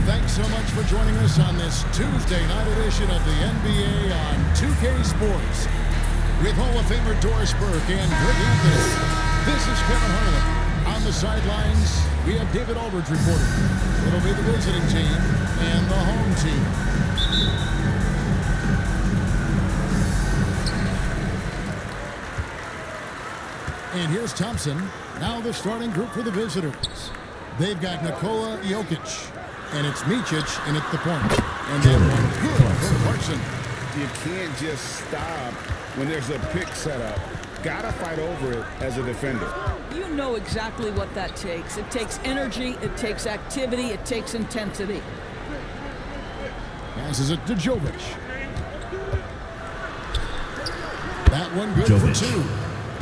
Thanks so much for joining us on this Tuesday night edition of the NBA on 2K Sports. With Hall of Famer Doris Burke and Greg Anthony, this is Kevin Harlan. On the sidelines, we have David Aldridge reporting. It'll be the visiting team and the home team. And here's Thompson, now the starting group for the visitors. They've got Nikola Jokic, and it's Micic in at the point. And that one good for Clarkson. You can't just stop when there's a pick set up. Gotta fight over it as a defender. You know exactly what that takes. It takes energy, it takes activity, it takes intensity. Passes it to Jovic. That one good for two.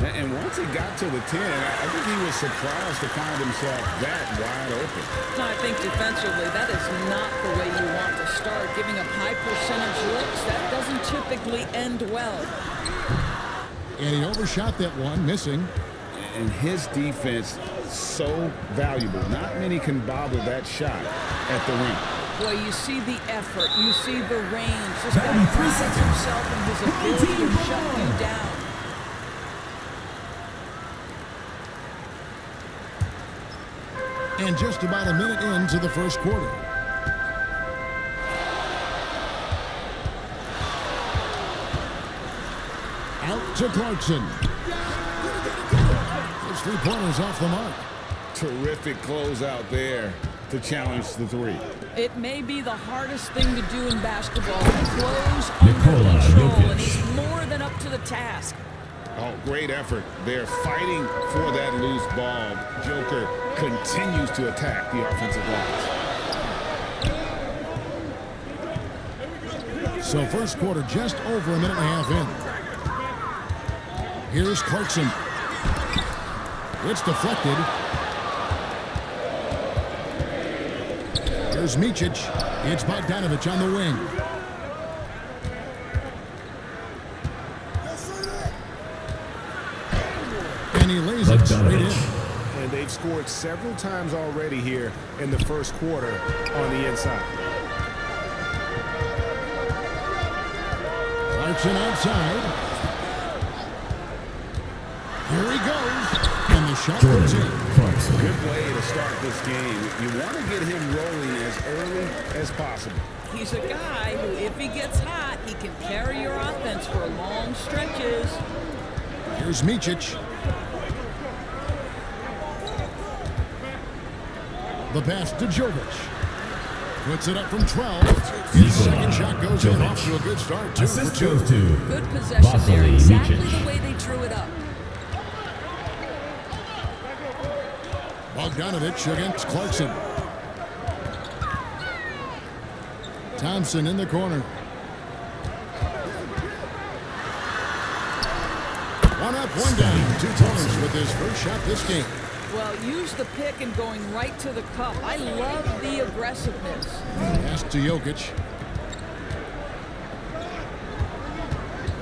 And once he got to the 10, I think he was surprised to find himself that wide open. I think defensively, that is not the way you want to start. Giving up high percentage looks, that doesn't typically end well. And he overshot that one, missing. And his defense, so valuable. Not many can bother that shot at the rim. Boy, you see the effort, you see the range. This guy prides himself in his ability to shut you down. And just about a minute into the first quarter. Out to Clarkson. His three-pointers off the mark. Terrific closeout there to challenge the three. It may be the hardest thing to do in basketball. Close under control, and he's more than up to the task. Oh, great effort. They're fighting for that loose ball. Joker continues to attack the offensive line. So first quarter just over a minute and a half in. Here's Clarkson. It's deflected. Here's Micic. It's Bogdanovich on the wing. And he lays it straight in. And they've scored several times already here in the first quarter on the inside. Clarkson outside. Here he goes. And the shot goes in. Good way to start this game. You want to get him rolling as early as possible. He's a guy who, if he gets hot, he can carry your offense for long stretches. Here's Micic. The pass to Jovic. Puts it up from 12. His second shot goes in, off to a good start. 2 for 2. Good possession there. Exactly the way they drew it up. Bogdanovich against Clarkson. Thompson in the corner. One up, one down. 2 points with his first shot this game. Well, use the pick and going right to the cup. I love the aggressiveness. Pass to Jokic.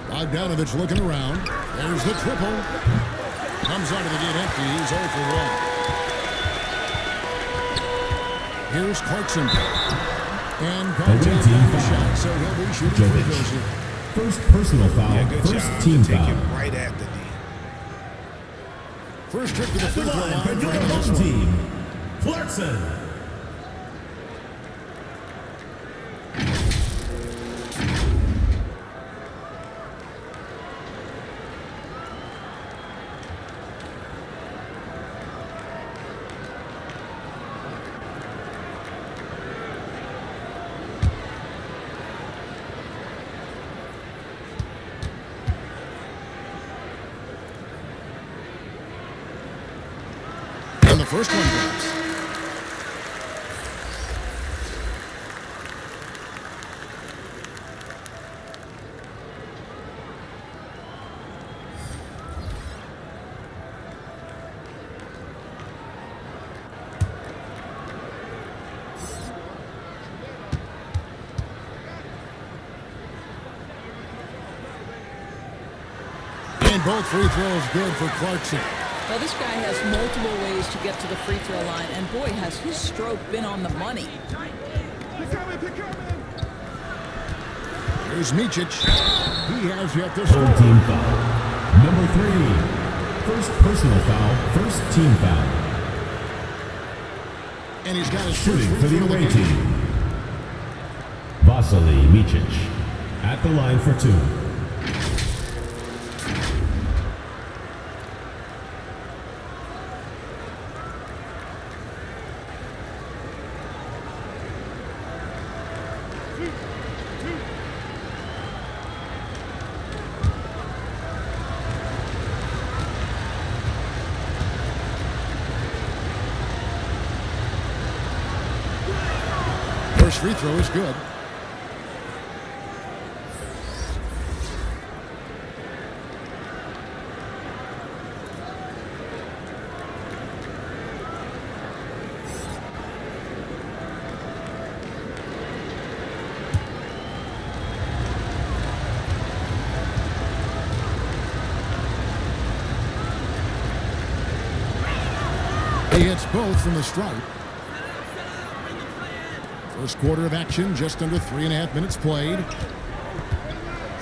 Bogdanovich looking around. There's the triple. Comes out of the gate empty. He's 0 for 1. Here's Clarkson. And contact on the shot, so he'll be shooting free throws here. First personal foul, first team foul. Take it right at the D. First trip to the free throw line for your this home one. team, Clarkson. And the first one drops. And both free throws good for Clarkson. Well, this guy has multiple ways to get to the free throw line, and boy, has his stroke been on the money. Here's Micic. He has yet to Full score. team foul. Number 3. First personal foul, first team foul. And he's got his first Shooting free for the throw of away the game. team. Vasily Micic at the line for 2. First free throw is good. He hits both from the stripe. First quarter of action, just under 3.5 minutes played.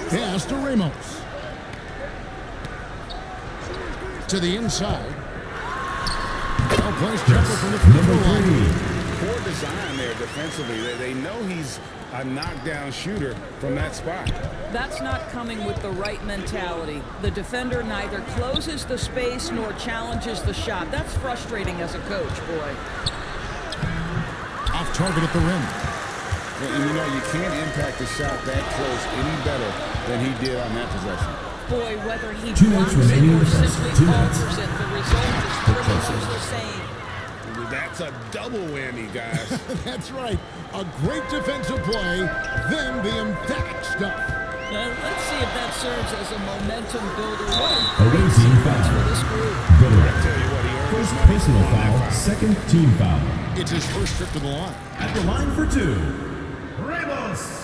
Pass to Ramos. To the inside. Well-placed jumper from the free Number throw line. 3. Poor design there defensively. They know he's a knockdown shooter from that spot. That's not coming with the right mentality. The defender neither closes the space nor challenges the shot. That's frustrating as a coach, boy. Off target at the rim. And you know, you can't impact the shot that close any better than he did on that possession. Boy, whether he 2 minutes blocks it remaining in or the first. simply 2 minutes. alters it, the result is pretty much the same. That's a double whammy, guys. That's right. A great defensive play, then the emphatic stuff. Let's see if that serves as a momentum builder. What a Away great team sequence for foul. this group. Goodwin. Tell you what, he earned First his money personal on that foul, second team foul. It's his first trip to the line. At the line for 2. Ramos.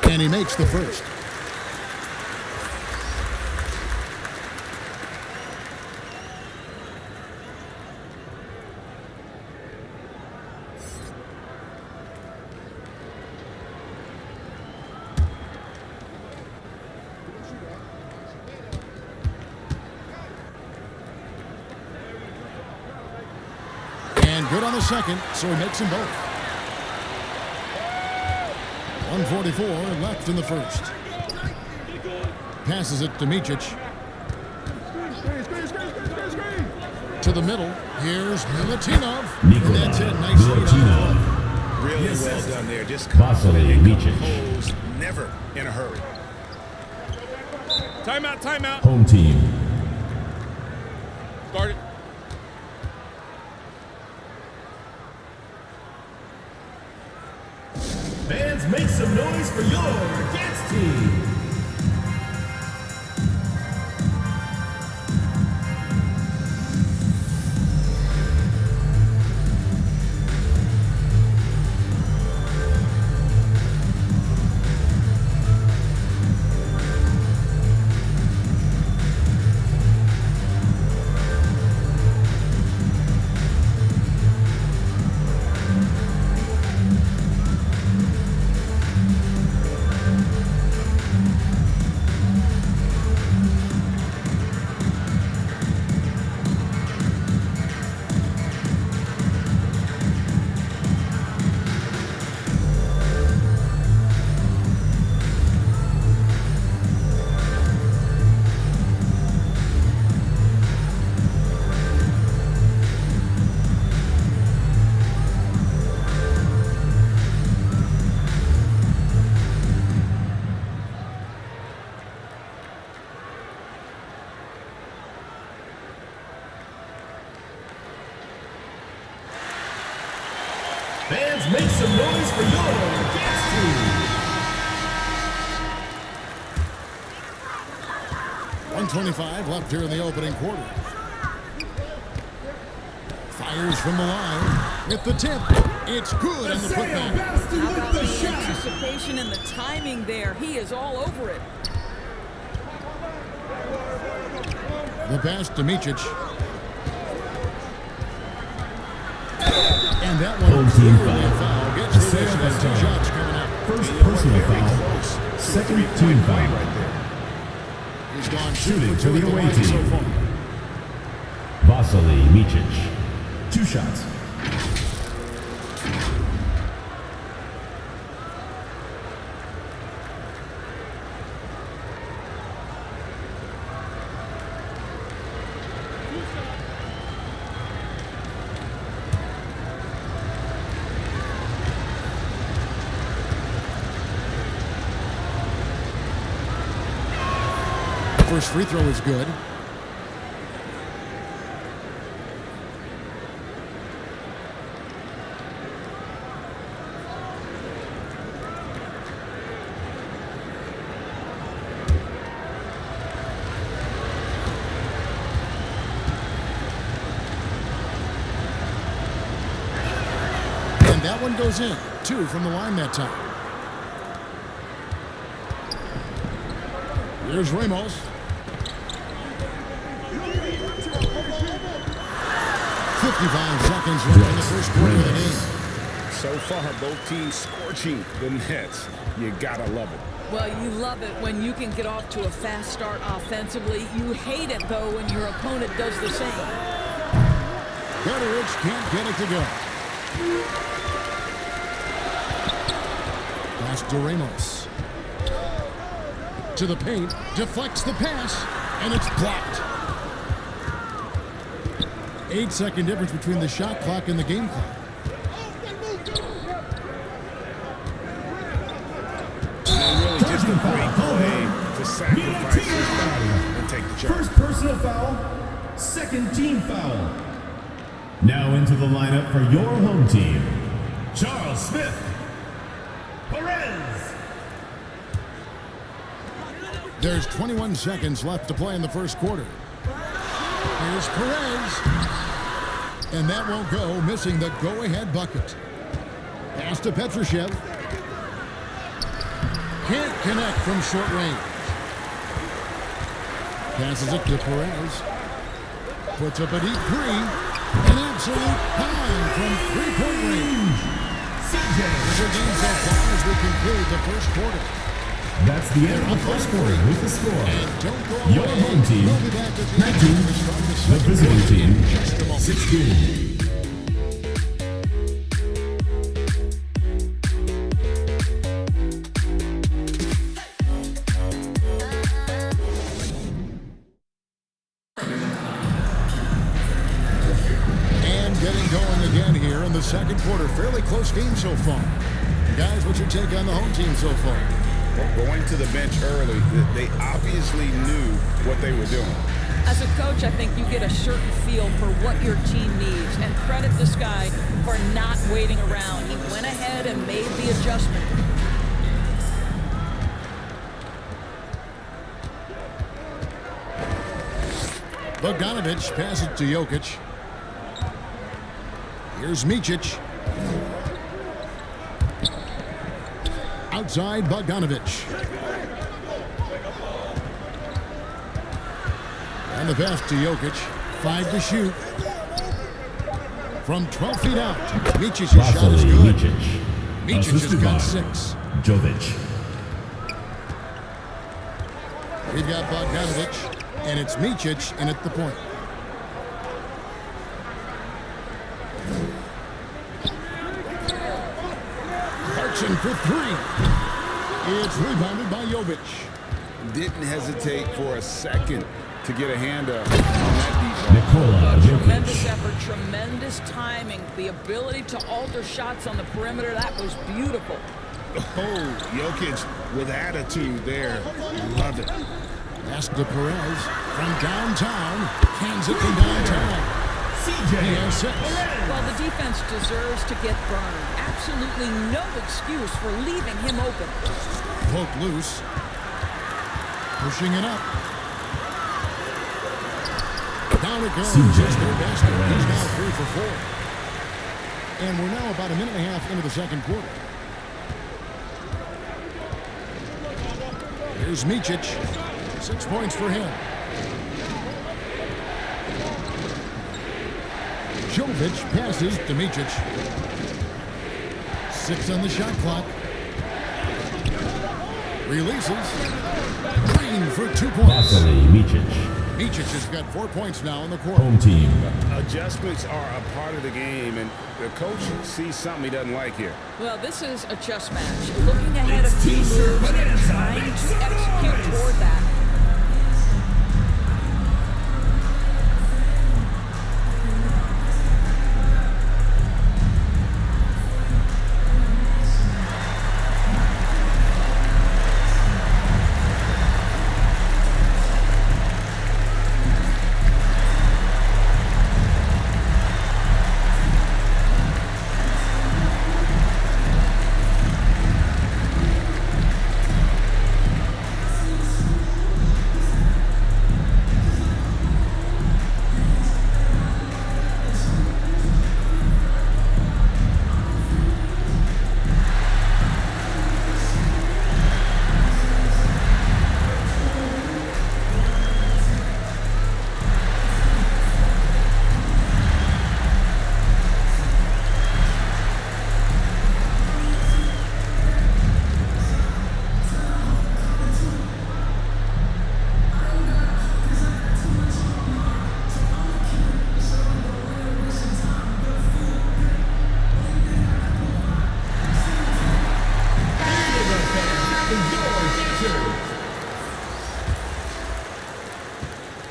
And he makes the first. And good on the second, so he makes them both. 1:44 left in the first. Passes it to Micic. To the middle. Here's Milutinov. And that's it. Nice feed on the Milutinov. Really Yes, well yes. done there. Just Vasily confident and Micic. composed, never in a hurry. Timeout, timeout. Home team. Start it. Fans, make some noise for your dance team. Fans, make some noise for your dance team. 2:25 left here in the opening quarter. Fires from the line with the tip. It's good on the putback. How about the anticipation and the timing there? He is all over it. The pass to Micic. And that one Home team clearly a foul. foul. Gets the Second whistle. Two time. shots coming up. First personal foul. Second team foul. He's gone 2 Shooting for for 2 the in the away line team. so far. Vasily Micic. 2 shots. First free throw is good. And that one goes in. 2 from the line that time. Here's Ramos. 55 seconds left in the first quarter of the game. So far, both teams scorching the Nets. You gotta love it. Well, you love it when you can get off to a fast start offensively. You hate it, though, when your opponent does the same. Butteridge can't get it to go. Pass to Ramos. To the paint, deflects the pass, and it's blocked. 8-second difference between the shot clock and the game clock. Really just a great play to sacrifice his body and take the charge. First personal foul. Second team foul. Now into the lineup for your home team. Charles Smith. Perez. There's 21 seconds left to play in the first quarter. Here's Perez. And that won't go, missing the go-ahead bucket. Pass to Petrushev. Can't connect from short range. Passes it to Perez. Puts up a deep three. An absolute pound from three-point range. Another game so far as we conclude the first quarter. That's the end of the first quarter with the score. And don't go away. Your home team, We'll be back at the 19. end to start the The second visiting quarter team, in just a moment. 16. And getting going again here in the second quarter. Fairly close game so far. Guys, what's your take on the home team so far? Well, going to the bench early, they obviously knew what they were doing. As a coach, I think you get a certain feel for what your team needs, and credit this guy for not waiting around. He went ahead and made the adjustment. Bogdanovic passes to Jokic. Here's Micic. Outside Bogdanovic. And the pass to Jokic. 5 to shoot. From 12 feet out. Micic's shot is Vasily good. Micic. Micic has Assisted got by 6. Jovic. We've got Bogdanovic, and it's Micic in at the point. Clarkson for 3. It's rebounded by Jovic. Didn't hesitate for a second to get a hand up on that deep ball. Nikola Tremendous Jokic. effort, tremendous timing, the ability to alter shots on the perimeter. That was beautiful. Oh, Jokic with attitude there. Love it. Pass to Perez from downtown. Cans it from downtown. He has 6. Well, the defense deserves to get burned. Absolutely no excuse for leaving him open. Poke loose. Pushing it up. Down it goes. CJ It's their basket. He's Perez. now 3 for 4. And we're now about a minute and a half into the second quarter. Here's Micic. 6 points for him. Jovic passes to Micic. 6 on the shot clock. Releases. Green for 2 points. Vasily Micic. Micic has got 4 points now in the quarter. Home team. Adjustments are a part of the game, and the coach sees something he doesn't like here. Well, this is a chess match. Looking ahead of key moves and trying to execute toward that.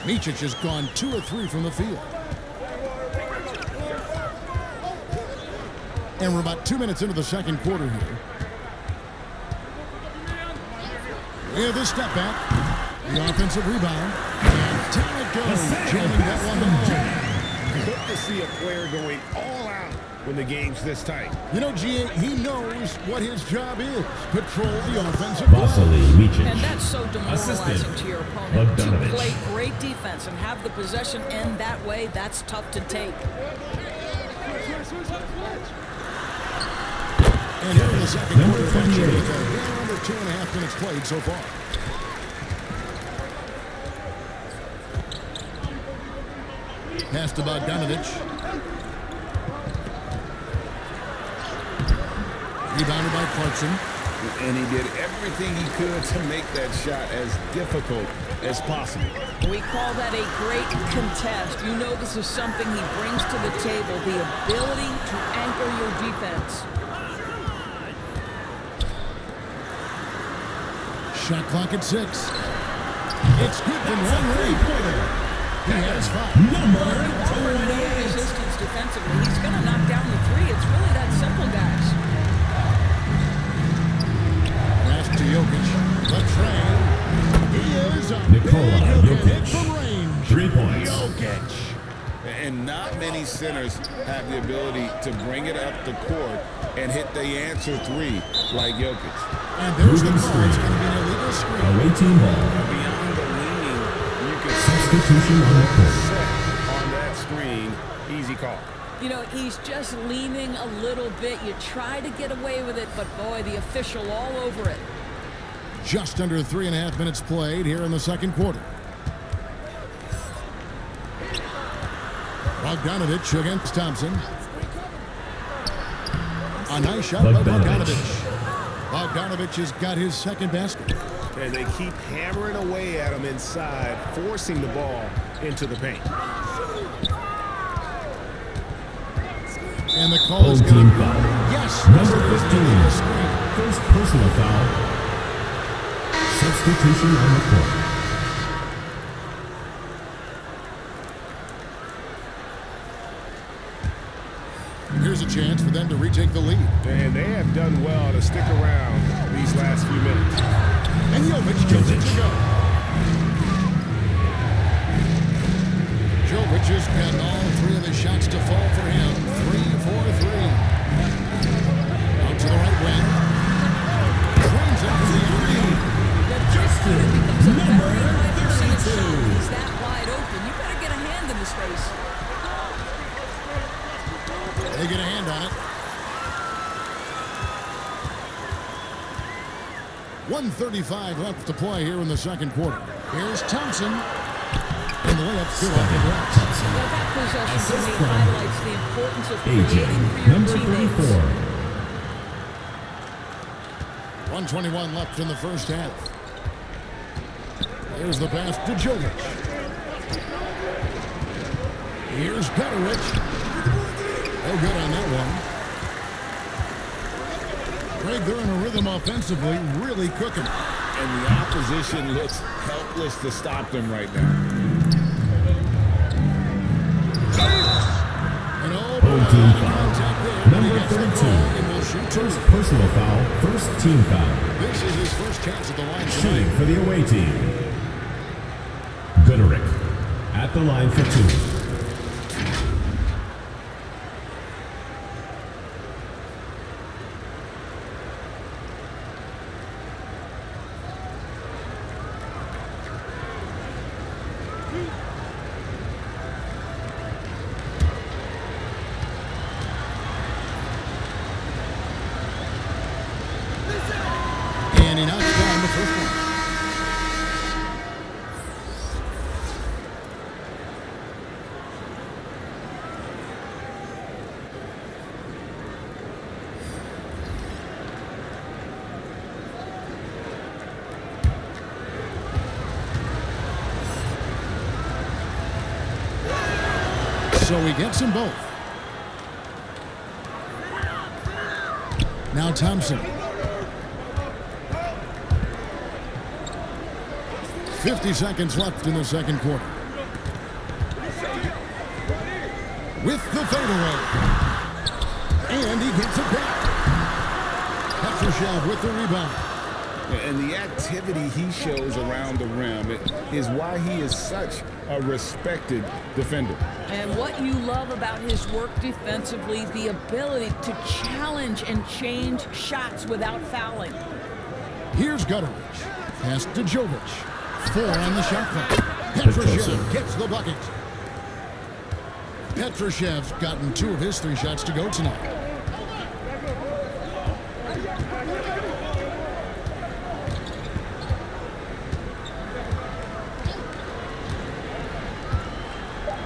Micic has gone 2 of 3 from the field. And we're about 2 minutes into the second quarter here. Yeah, this step back. The offensive rebound. And down it goes. Jamming that one home. Good to see a player going all out when the game's this tight. You know, G.A., he knows what his job is. Patrol the offensive glass. Vasily Micic. And that's so demoralizing Assistant, to your opponent. To Bogdanovich. play great defense and have the possession end that way, that's tough to take. And here in the second Number quarter, 28. under 2.5 minutes played so far. Pass to Bogdanovich. Rebounded by Clarkson. And he did everything he could to make that shot as difficult as possible. We call that a great contest. You know this is something he brings to the table, the ability to anchor your defense. Shot clock at 6. It's good from long range. He has 5. Number Offer no 28. resistance defensively. He's going to knock down the 3. It's really that simple, guys. Pass to Jokic. The train. He is a Nikola big Jokic. hit from range. 3 points. Jokic. And not many centers have the ability to bring it up the court and hit the answer 3 like Jokic. And there's the Moving call. screen. It's going to be an illegal screen. Away team ball. Beyond the leaning, you can Substitution on the court. Set on that screen. Easy call. You know, he's just leaning a little bit. You try to get away with it, but boy, the official all over it. Just under 3.5 minutes played here in the second quarter. Bogdanovich against Thompson. A nice shot by Bogdanovich. Bogdanovich has got his second basket. And they keep hammering away at him inside, forcing the ball into the paint. And the call is Home going team to be... foul. Yes. Number it's 15. an illegal screen. First personal foul. Substitution on the court. Here's a chance for them to retake the lead. And they have done well to stick around these last few minutes. And Jovic gets it to go. Jovic has gotten all 3 of the shots to fall for him. 3 for 3. Out to the right wing. Trains it for the lead. It becomes a very high percentage shot. He's that wide open. You better get a hand in his 1:35 left to play here in the second quarter. Here's Thompson. And the layup's good off the glass. Well, that possession to me highlights the importance of AJ, creating for your number teammates. 34. 1:21 left in the first half. Here's the pass to Jovic. Here's Gutterich. Oh, good on that one. Greg, they're in a rhythm offensively, really cooking. And the opposition looks helpless to stop them right now. And Home team foul. Number 32. First personal foul, first team foul. This is his first chance at the line Shooting tonight. for the away team. Gooderick at the line for 2. And he knocks down the first one. So he gets them both. Now Thompson. 50 seconds left in the second quarter. With the fadeaway. And he gets it back. Petrushev with the rebound. And the activity he shows around the rim is why he is such a respected defender. And what you love about his work defensively, the ability to challenge and change shots without fouling. Here's Gutterich. Pass to Jovic. 4 on the shot clock. Petrushev gets the bucket. Petrushev's gotten 2 of his 3 shots to go tonight.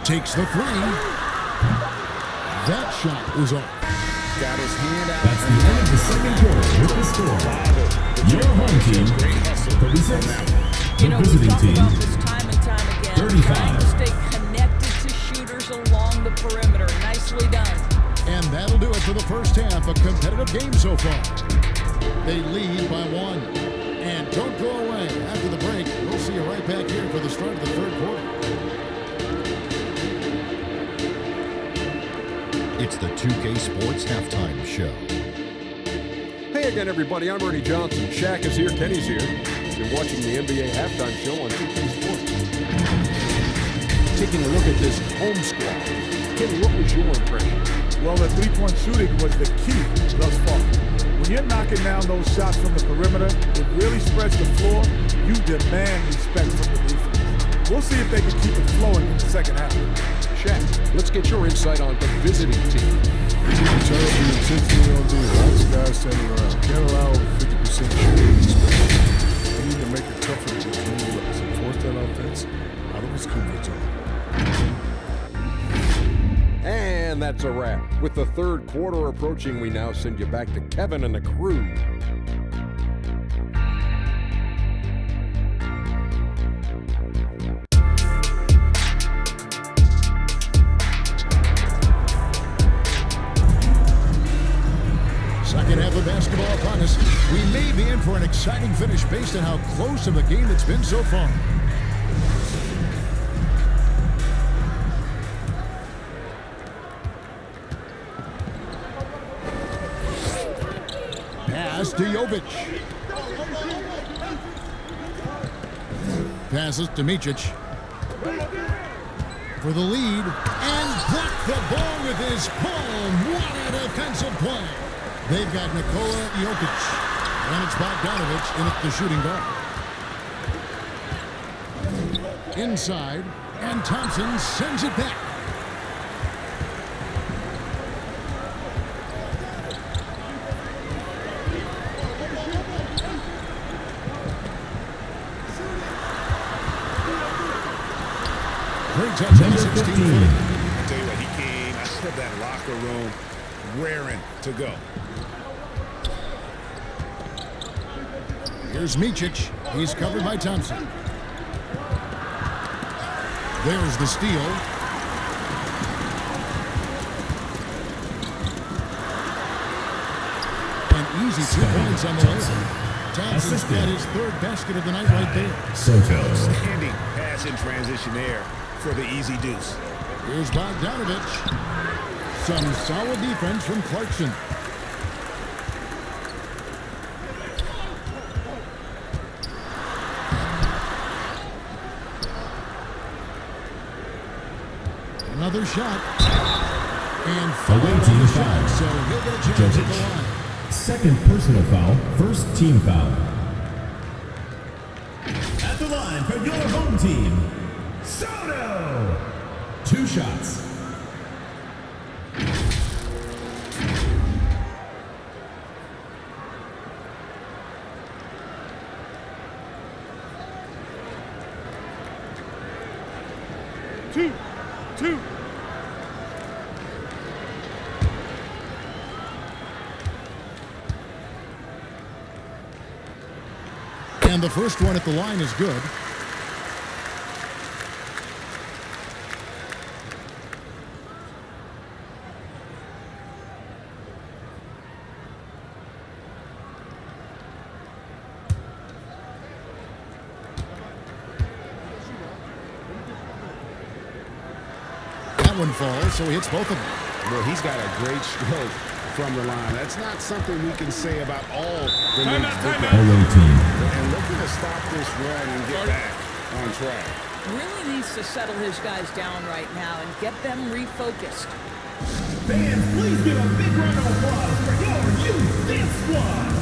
Takes the 3. That shot is off. Got his hand out. That's the end of the second quarter with the score. Your home team, 36. You The know, we've visiting talked team, about this time and time again. 35. Trying to stay connected to shooters along the perimeter. Nicely done. And that'll do it for the first half. A competitive game so far. They lead by 1. And don't go away. After the break, we'll see you right back here for the start of the third quarter. It's the 2K Sports Halftime Show. Hey again, everybody. I'm Ernie Johnson. Shaq is here. Kenny's here. You're watching the NBA Halftime Show on 2K Sports. Taking a look at this home squad. Kenny, what was your impression? Well, the three-point shooting was the key thus far. When you're knocking down those shots from the perimeter, it really spreads the floor. You demand respect from the defense. We'll see if they can keep it flowing in the second half. Shaq, let's get your insight on the visiting team. Terrible intensity on defense. Lots of guys standing around. Can't allow 50% shooting. They need to make it tougher to get clean looks and force that offense out of his comfort zone. And that's a wrap. With the third quarter approaching, we now send you back to Kevin and the crew. Second half of basketball upon us. We may be in for an exciting finish based on how close of a game it's been so far. Pass to Jovic. Passes to Micic. For the lead. And blocked the ball with his palm. What a defensive play. They've got Nikola Jokic. And it's Bogdanovic in at the shooting guard. Inside. And Thompson sends it back. Great touch on the Number 16 15. footer. I tell you what, he came out of that locker room raring to go. Here's Micic. He's covered by Thompson. There's the steal. An easy 2 points on the layup. Thompson's got his third basket of the night right there. Soto. Standing pass in transition there for the easy deuce. Here's Bogdanovich. Some solid defense from Clarkson. Another shot. And Away team foul. so he'll get a chance at the line. Second personal foul, first team foul. At the line for your home team, Soto. 2 shots. Two. And the first one at the line is good. That one falls, so he hits both of them. Well, he's got a great stroke from the line. That's not something we can say about all the league's big guys. Away team. And looking to stop this run and get back on track. Really needs to settle his guys down right now and get them refocused. Fans, please give a big round of applause for your youth dance squad.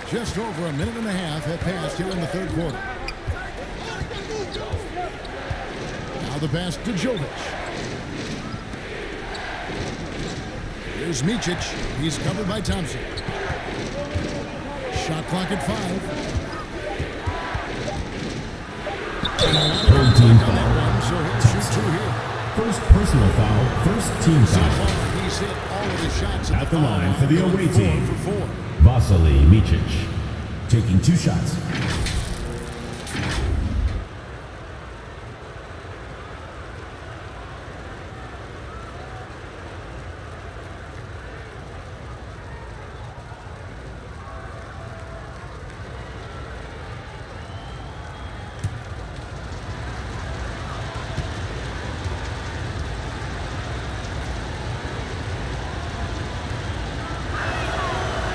Just over a minute and a half have passed here in the third quarter. Now the pass to Jovic. Here's Micic. He's covered by Thompson. Shot clock at 5. Third team foul. So he'll shoot 2 here. First personal foul, first team So foul. far, he's hit all of his shots At the line for the going away 4 team. for 4. Vasily Micic, taking 2 shots.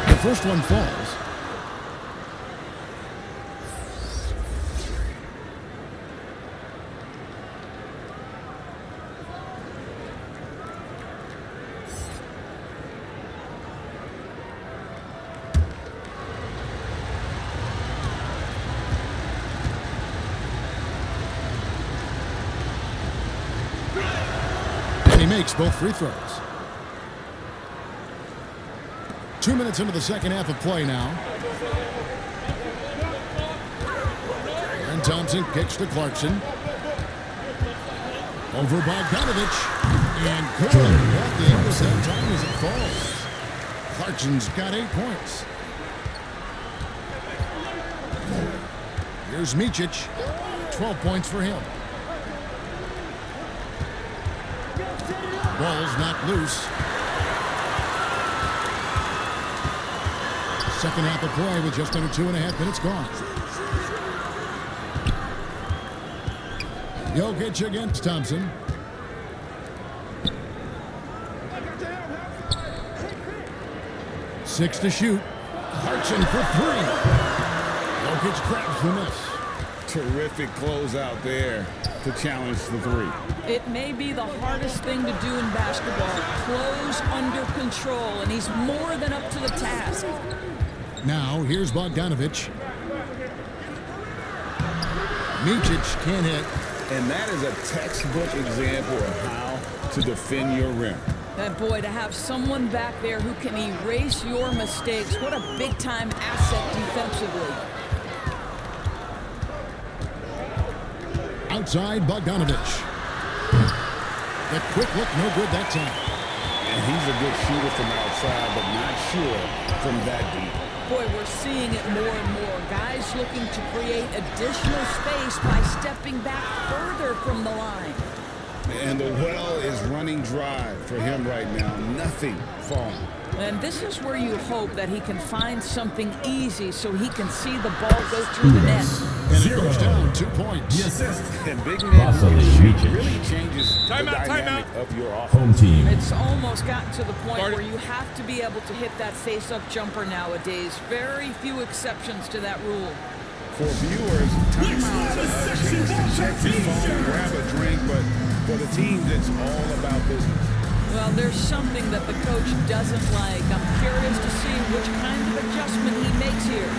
The first one falls. And he makes both free throws. 2 minutes into the second half of play now. And Thompson kicks to Clarkson. Over Bogdanovich. And good. Off the English that time as it falls. Clarkson's got 8 points. Here's Micic. 12 points for him. Ball's not loose. Second half of play with just under 2.5 minutes gone. Jokic against Thompson. Six to shoot. Clarkson for 3. Jokic grabs the miss. Terrific closeout there to challenge the 3. It may be the hardest thing to do in basketball. Close under control, and he's more than up to the task. Now, here's Bogdanovich. Micic can't hit. And that is a textbook example of how to defend your rim. And boy, to have someone back there who can erase your mistakes, what a big-time asset defensively. Outside, Bogdanovich. The quick look, no good that time. And he's a good shooter from outside, but not sure from that deep. Boy, we're seeing it more and more. Guys looking to create additional space by stepping back further from the line. And the well is running dry for him right now. Nothing falling. And this is where you hope that he can find something easy so he can see the ball go through the net. And it goes down 2 points. The assist. And big man Micic. really changes the dynamic of your offense. Home team. It's almost gotten to the point where you have to be able to hit that face-up jumper nowadays. Very few exceptions to that rule. For viewers, timeout's a chance to check your phone and grab a drink, but for the teams, it's all about business. Well, there's something that the coach doesn't like. I'm curious to see which kind of adjustment he makes here.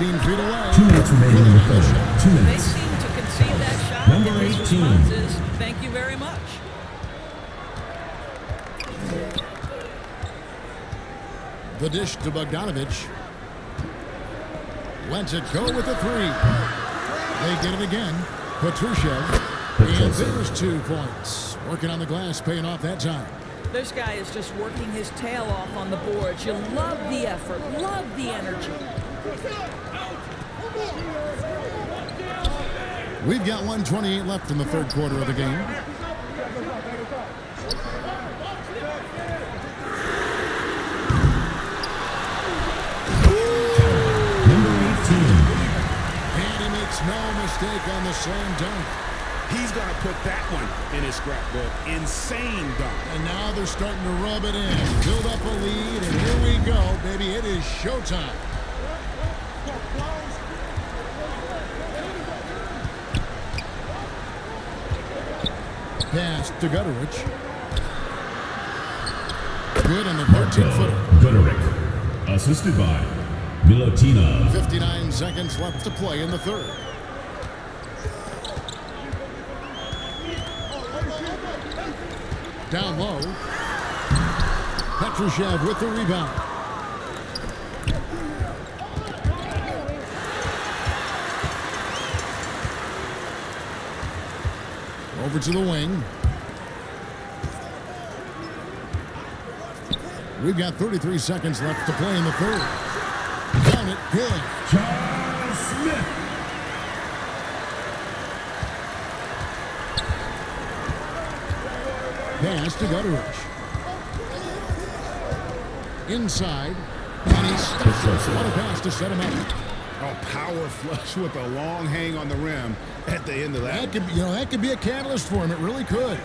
Feet away. 2 minutes remaining in the third. 2 They minutes. seem to concede that shot. Number and his 18. response is, thank you very much. The dish to Bogdanovich. Lets it go with a 3. They get it again. Petrushev. And there's 2 points. Working on the glass, paying off that time. This guy is just working his tail off on the boards. You love the effort, love the energy. We've got 1:28 left in the third quarter of the game. Number 18. And he makes no mistake on the slam dunk. He's going to put that one in his scrapbook. Insane dunk. And now they're starting to rub it in. Build up a lead, and here we go, baby. It is showtime. Pass to Gutterich. Good on the 13-footer. Gutterich. Assisted by Milutinov. 59 seconds left to play in the third. Down low. Petrushev with the rebound. Over to the wing. We've got 33 seconds left to play in the third. Count it, good. Charles Smith. Pass to Gutteridge. Inside. And he stops it. What a pass to set him up. Oh, power flush with a long hang on the rim at the end of that. That could be a catalyst for him. It really could.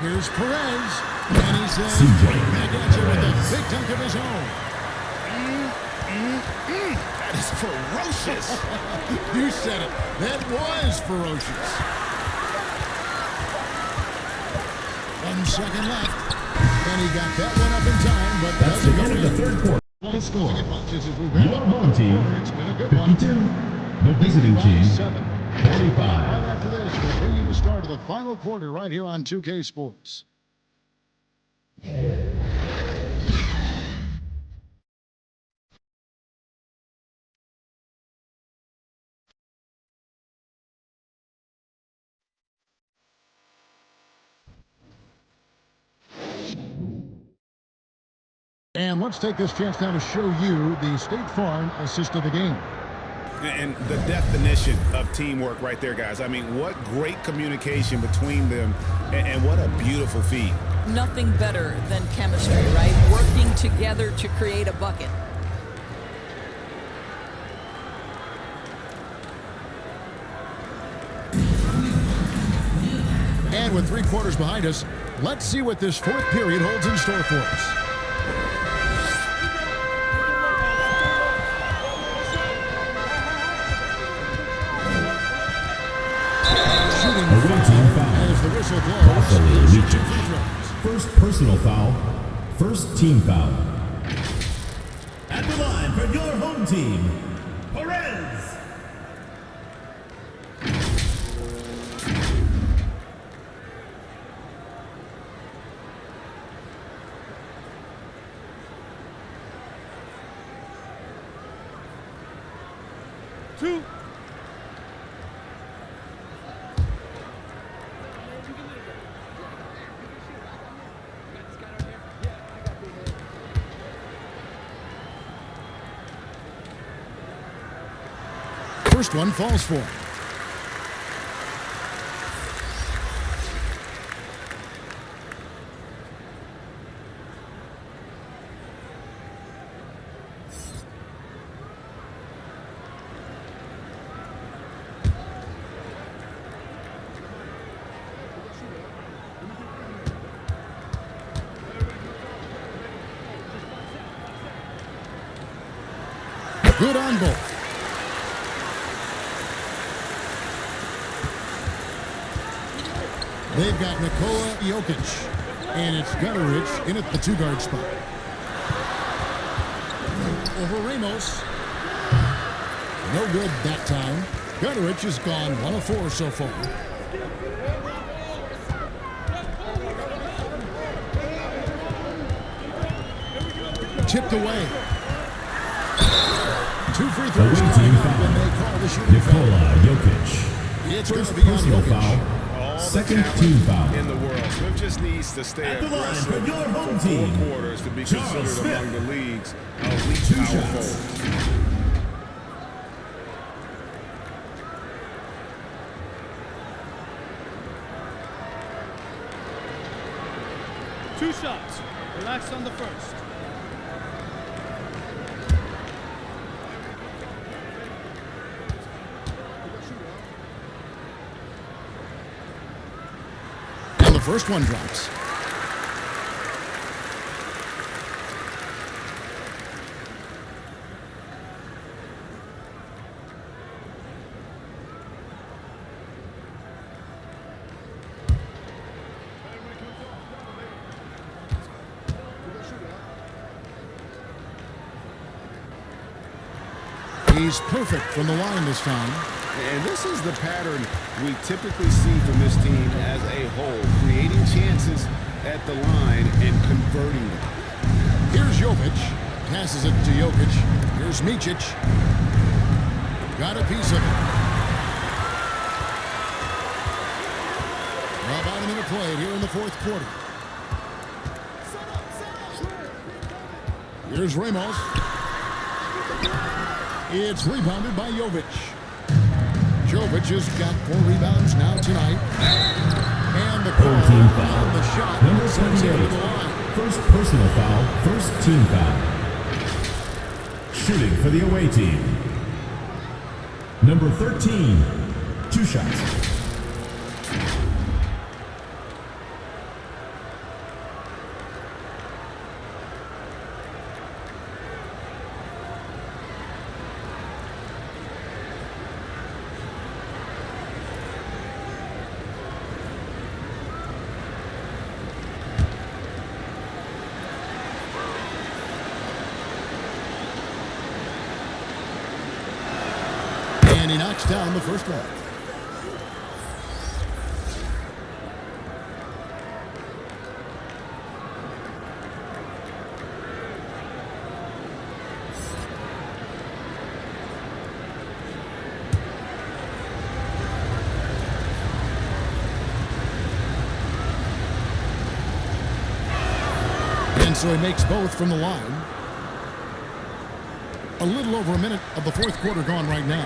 Here's Perez. And he says, back at you with a big dunk of his own. That is ferocious. You said it. That was ferocious. 1 second left. And he got that one up in time, but That's the end of the third quarter. The score. Your home team, 52. The visiting team, 45. Right after this, we'll bring you the start of the final quarter right here on 2K Sports. And let's take this chance now to show you the State Farm assist of the game. And the definition of teamwork right there, guys. I mean, what great communication between them, and what a beautiful feat. Nothing better than chemistry, right? Working together to create a bucket. And with 3 quarters behind us, let's see what this fourth period holds in store for us. As the whistle blows, first personal foul, first team foul. At the line for your home team, Perez. Two. First one falls for. Good on both. They've got Nikola Jokic, and it's Gutteridge in at the 2-guard spot. Over Ramos. No good that time. Gutteridge has gone 1 of 4 so far. Tipped away. 2 free throws coming up when they call the shooting foul. Nikola Jokic. It's going to be on Jokic. Second team foul. In the world. Smith just needs to stay At the line aggressive for your home for team, 4 quarters to be Charles considered Smith. among the league's elite 2 power shots. forwards. Two shots. Relax on the first. And the first one drops. He's perfect from the line this time. And this is the pattern we typically see from this team as a whole, creating chances at the line and converting them. Here's Jovic. Passes it to Jokic. Here's Micic. Got a piece of it. played here in the fourth quarter. Here's Ramos. It's rebounded by Jovic. Jovic has got 4 rebounds now tonight. And the call on the shot sends him to the line. First personal foul, first team foul. Shooting for the away team. Number 13, 2 shots. And he knocks down the first one. And so he makes both from the line. A little over a minute of the fourth quarter gone right now.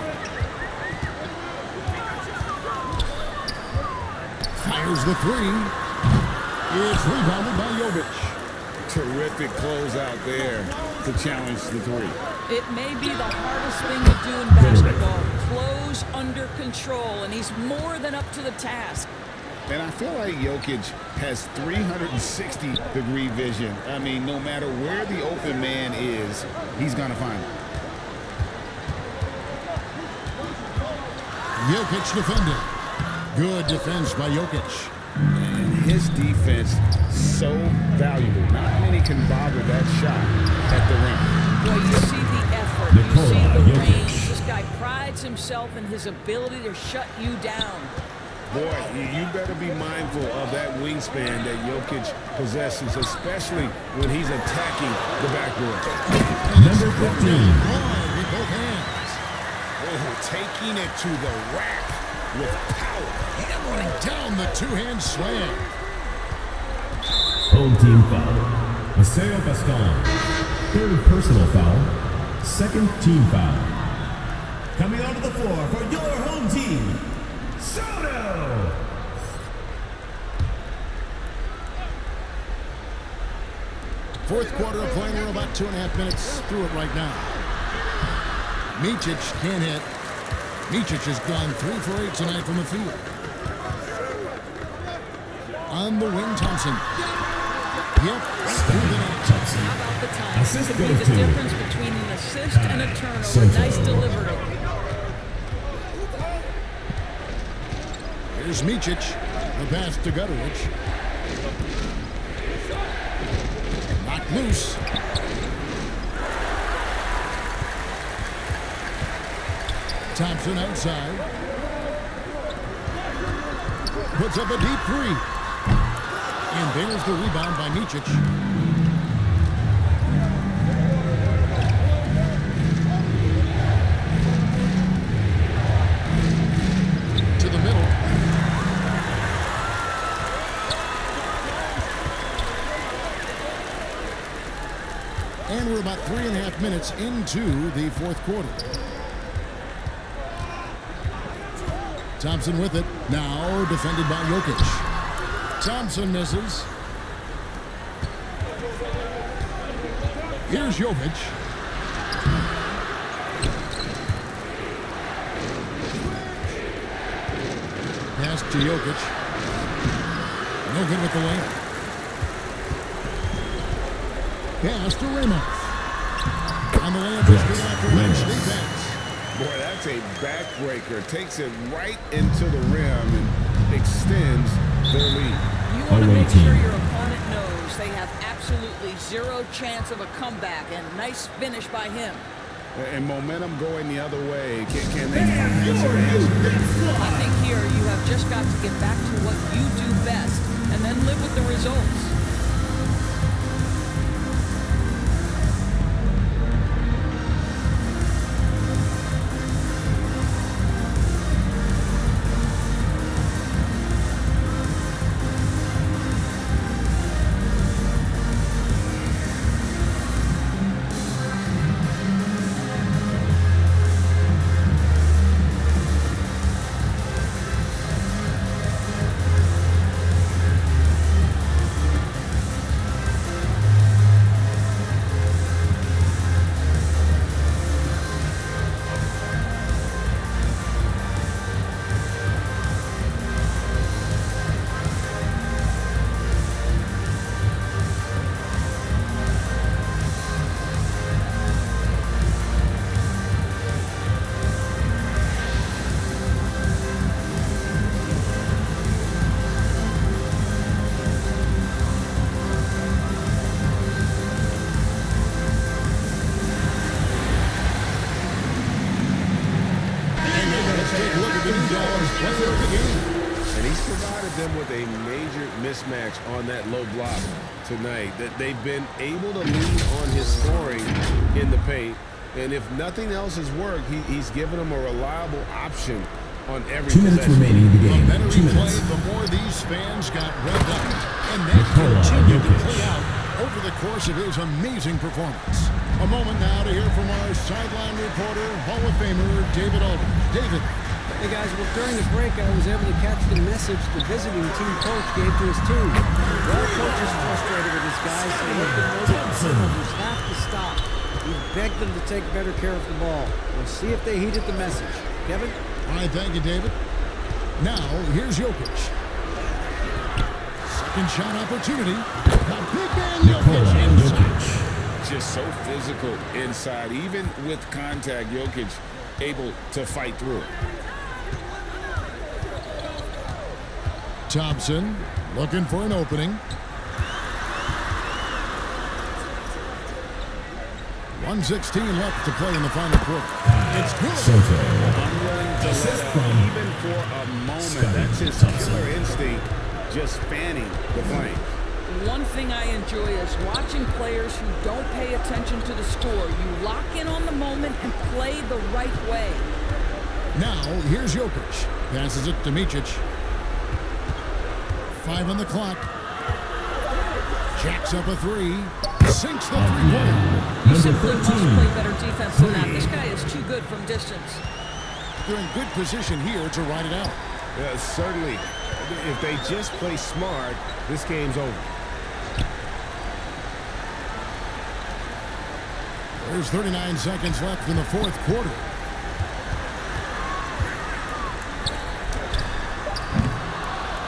Fires the 3. It's rebounded by Jovic. Terrific closeout there to challenge the 3. It may be the hardest thing to do in basketball. Close under control, and he's more than up to the task. And I feel like Jokic has 360-degree vision. I mean, no matter where the open man is, he's going to find him. Jokic defending. Good defense by Jokic. And his defense so valuable. Not many can bother that shot at the rim. Well, you see the effort. You see the range. This guy prides himself in his ability to shut you down. Boy, you better be mindful of that wingspan that Jokic possesses, especially when he's attacking the backboard. Number 15. With both hands. Oh, taking it to the rack with power. Hammering down the two-hand slam. Home team foul. Maceo Baston. Third personal foul. Second team foul. Coming onto the floor for your home team, Soto. Fourth quarter of play. We're about 2.5 minutes through it right now. Micic can't hit. Micic has gone 3 for 8 tonight from the field. On the wing, Thompson. Yep, right through the net. How about the time? This could be the difference between an assist and a turnover. Nice delivery. Here's Micic. The pass to Gutteridge. Knocked loose. Thompson outside. Puts up a deep 3. And there's the rebound by Micic. To the middle. And we're about 3.5 minutes into the fourth quarter. Thompson with it. Now defended by Jokic. Thompson misses. Here's Jovic. Pass to Jokic. No good with the layup. Pass to Ramos. On the layup is good after Ramos defense. Boy, that's a backbreaker. Takes it right into the rim and extends their lead. You want to make sure your opponent knows they have absolutely zero chance of a comeback, and nice finish by him. And momentum going the other way. Can they find this answer? I think here you have just got to get back to what you do best and then live with the results. them with a major mismatch on that low block tonight. That they've been able to lean on his scoring in the paint. And if nothing else has worked, he's given them a reliable option on every 2 minutes possession. remaining in the game. The better 2 he minutes. played, the more these fans got revved up. And that continued to play out over the course of his amazing performance. A moment now to hear from our sideline reporter, Hall of Famer David Alden. David. Hey guys, well during the break I was able to catch the message the visiting team coach gave to his team. Well, coach is frustrated with his guys and let them know that the turnovers have to stop. He begged them to take better care of the ball. We'll see if they heeded the message. Kevin? All right, thank you, David. Now, here's Jokic. Second shot opportunity. The big man Jokic inside. Just so physical inside. Even with contact, Jokic able to fight through it. Thompson looking for an opening. 1:16 left to play in the final quarter. It's good. Unwilling to let up even for a moment. That's his killer instinct, just fanning the flame. One thing I enjoy is watching players who don't pay attention to the score. You lock in on the moment and play the right way. Now, here's Jokic. Passes it to Micic. 5 on the clock. Jacks up a 3. Sinks the three-pointer. You simply must play better defense than that. This guy is too good from distance. They're in good position here to ride it out. Certainly, if they just play smart, this game's over. There's 39 seconds left in the fourth quarter.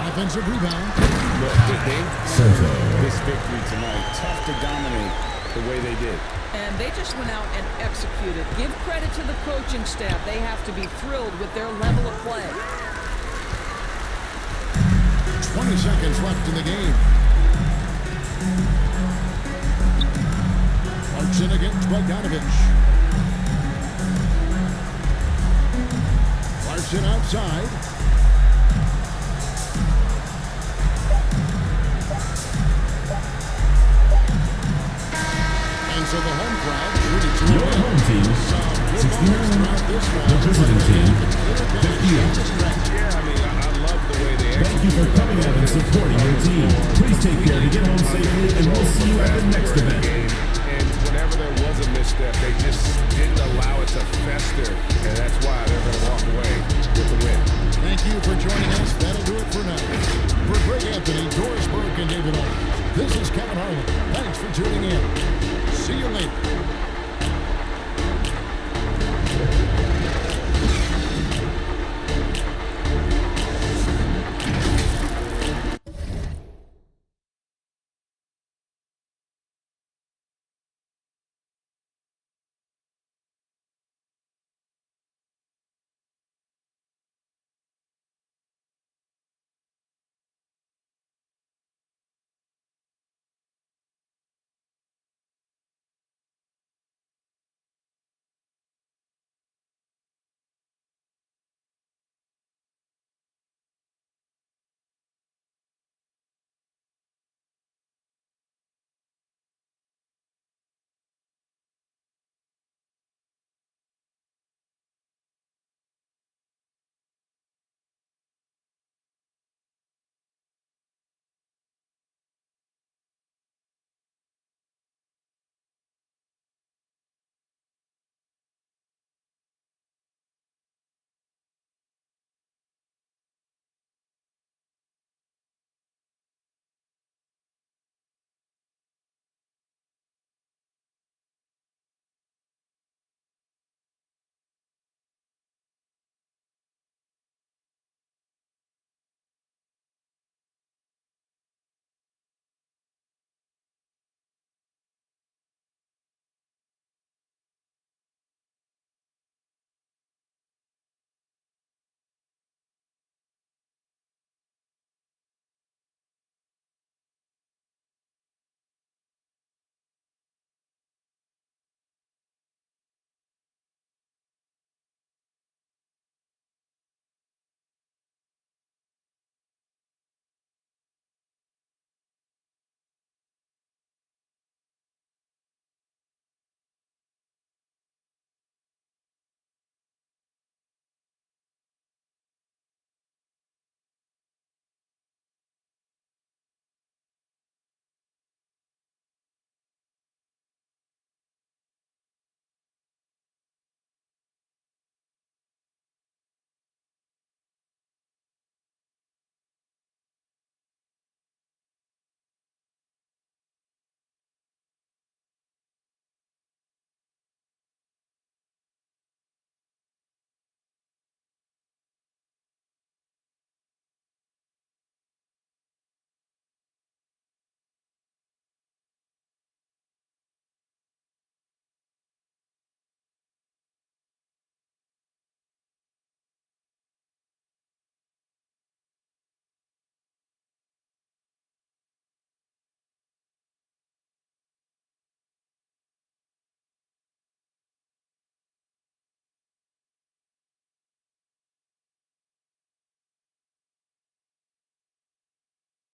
Offensive rebound. This victory tonight, tough to dominate the way they did. And they just went out and executed. Give credit to the coaching staff. They have to be thrilled with their level of play. 20 seconds left in the game. Clarkson against Bogdanovich. Clarkson outside. And so the home crowd treated to Your home team, 69. The visiting team, 58. Yeah, I mean, I love the way they Thank you for coming out and supporting your team. Please take care to get home safely, and we'll see you at the next event. And whenever there was a misstep, they just didn't allow it to fester, and that's why they're going to walk away with the win. Thank you for joining